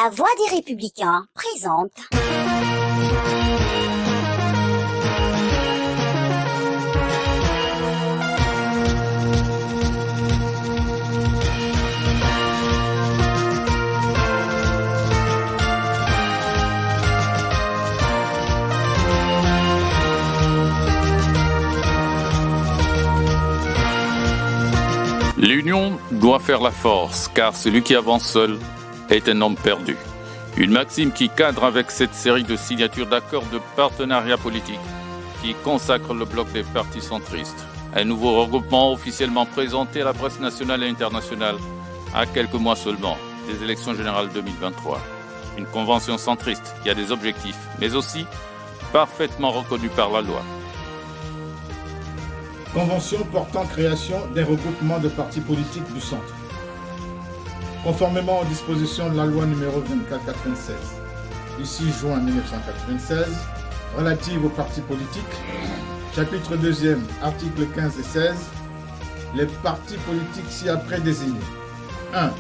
La Voix des Républicains présente. L'union doit faire la force, car celui qui avance seul est un homme perdu. Une maxime qui cadre avec cette série de signatures d'accords de partenariat politique qui consacre le bloc des partis centristes. Un nouveau regroupement officiellement présenté à la presse nationale et internationale à quelques mois seulement des élections générales 2023. Une convention centriste qui a des objectifs, mais aussi parfaitement reconnus par la loi. Convention portant création des regroupements de partis politiques du centre. Conformément aux dispositions de la loi numéro 2496, du 6 juin 1996, relative aux partis politiques, chapitre 2e, articles 15 et 16, les partis politiques ci-après désignés. 1.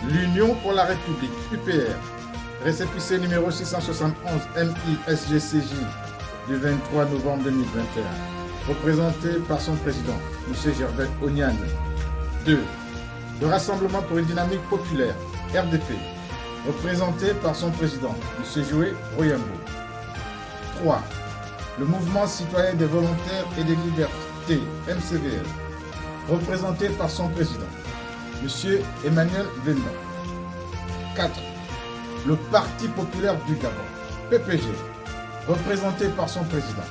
L'Union pour la République, UPR, récépissé numéro 671 MI-SGCJ du 23 novembre 2021. Représenté par son président, M. Gervais Oniane. 2. Le Rassemblement pour une dynamique populaire, RDP, représenté par son président, M. Joé Royambo. 3. Le Mouvement citoyen des volontaires et des libertés, MCVL, représenté par son président, M. Emmanuel Venda. 4. Le Parti populaire du Gabon, PPG, représenté par son président,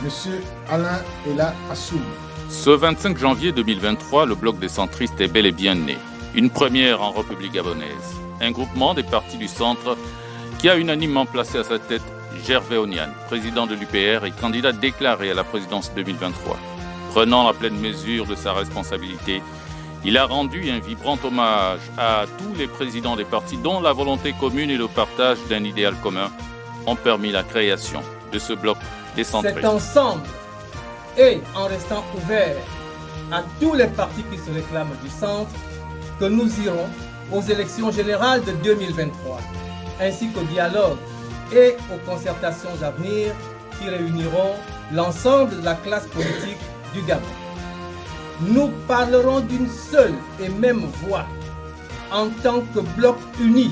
Monsieur Alain Ela Assoum. Ce 25 janvier 2023, le bloc des centristes est bel et bien né. Une première en République gabonaise. Un groupement des partis du centre qui a unanimement placé à sa tête Gervais Oniane, président de l'UPR et candidat déclaré à la présidence 2023. Prenant la pleine mesure de sa responsabilité, il a rendu un vibrant hommage à tous les présidents des partis dont la volonté commune et le partage d'un idéal commun ont permis la création de ce bloc. C'est ensemble et en restant ouvert à tous les partis qui se réclament du centre que nous irons aux élections générales de 2023, ainsi qu'au dialogue et aux concertations à venir qui réuniront l'ensemble de la classe politique du Gabon. Nous parlerons d'une seule et même voix en tant que bloc uni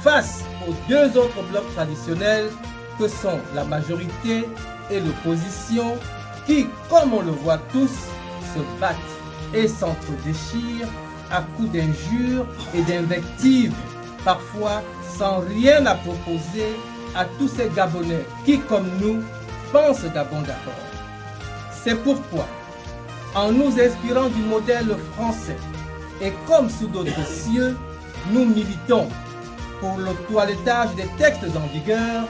face aux deux autres blocs traditionnels que sont la majorité et l'opposition qui, comme on le voit tous, se battent et s'entre-déchirent à coups d'injures et d'invectives, parfois sans rien à proposer à tous ces Gabonais qui, comme nous, pensent Gabon d'abord. C'est pourquoi, en nous inspirant du modèle français et comme sous d'autres cieux, nous militons pour le toilettage des textes en vigueur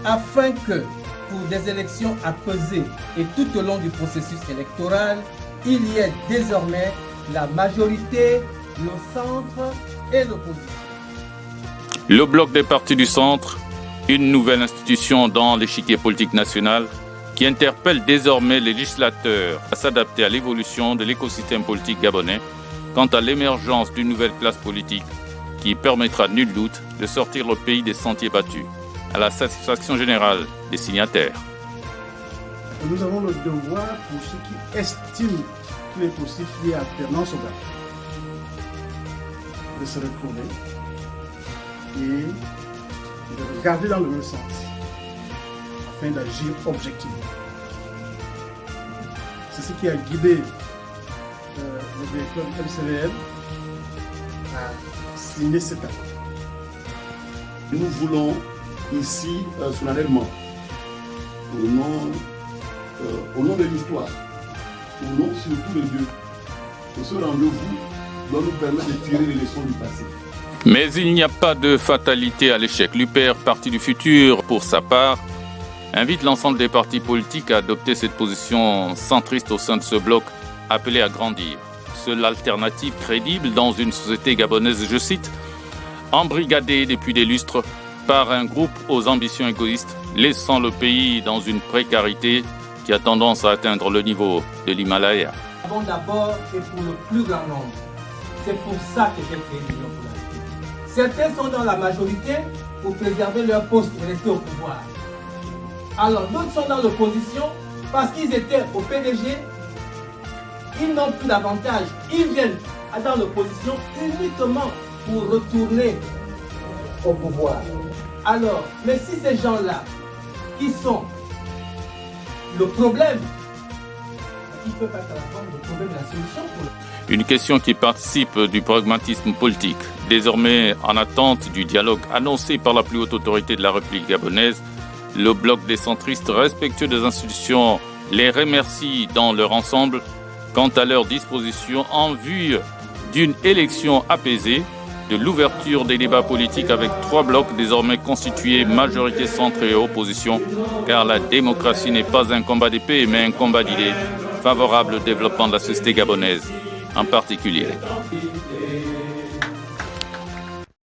afin que, pour des élections apaisées et tout au long du processus électoral, il y ait désormais la majorité, le centre et l'opposition. Le bloc des partis du centre, une nouvelle institution dans l'échiquier politique national qui interpelle désormais les législateurs à s'adapter à l'évolution de l'écosystème politique gabonais quant à l'émergence d'une nouvelle classe politique qui permettra nul doute de sortir le pays des sentiers battus, à la satisfaction générale des signataires. Nous avons le devoir, pour ceux qui estiment qu'il est possible qu'il y ait alternance au Gabon, de se retrouver et de regarder dans le même sens, afin d'agir objectivement. C'est ce qui a guidé le directeur du MCVL à signer cet accord. Nous voulons ici, solennellement, au nom de l'histoire, au nom surtout de Dieu, que ce rendez-vous doit nous permettre de tirer les leçons du passé. Mais il n'y a pas de fatalité à l'échec. L'UPR, parti du futur, pour sa part, invite l'ensemble des partis politiques à adopter cette position centriste au sein de ce bloc, appelé à grandir. Seule alternative crédible dans une société gabonaise, je cite, embrigadée depuis des lustres par un groupe aux ambitions égoïstes, laissant le pays dans une précarité qui a tendance à atteindre le niveau de l'Himalaya. D'abord et pour le plus grand nombre. C'est pour ça que j'ai créé l'Union pour la République. Certains sont dans la majorité pour préserver leur poste et rester au pouvoir. Alors d'autres sont dans l'opposition parce qu'ils étaient au PDG, ils n'ont plus d'avantage. Ils viennent dans l'opposition uniquement pour retourner au pouvoir. Alors, mais si ces gens-là, qui sont le problème, ils peuvent être à la forme du problème de la solution pour le... Une question qui participe du pragmatisme politique. Désormais, en attente du dialogue annoncé par la plus haute autorité de la République gabonaise, le bloc des centristes respectueux des institutions les remercie dans leur ensemble quant à leur disposition en vue d'une élection apaisée, de l'ouverture des débats politiques avec 3 blocs désormais constitués majorité centre et opposition, car la démocratie n'est pas un combat d'épée mais un combat d'idées favorable au développement de la société gabonaise en particulier.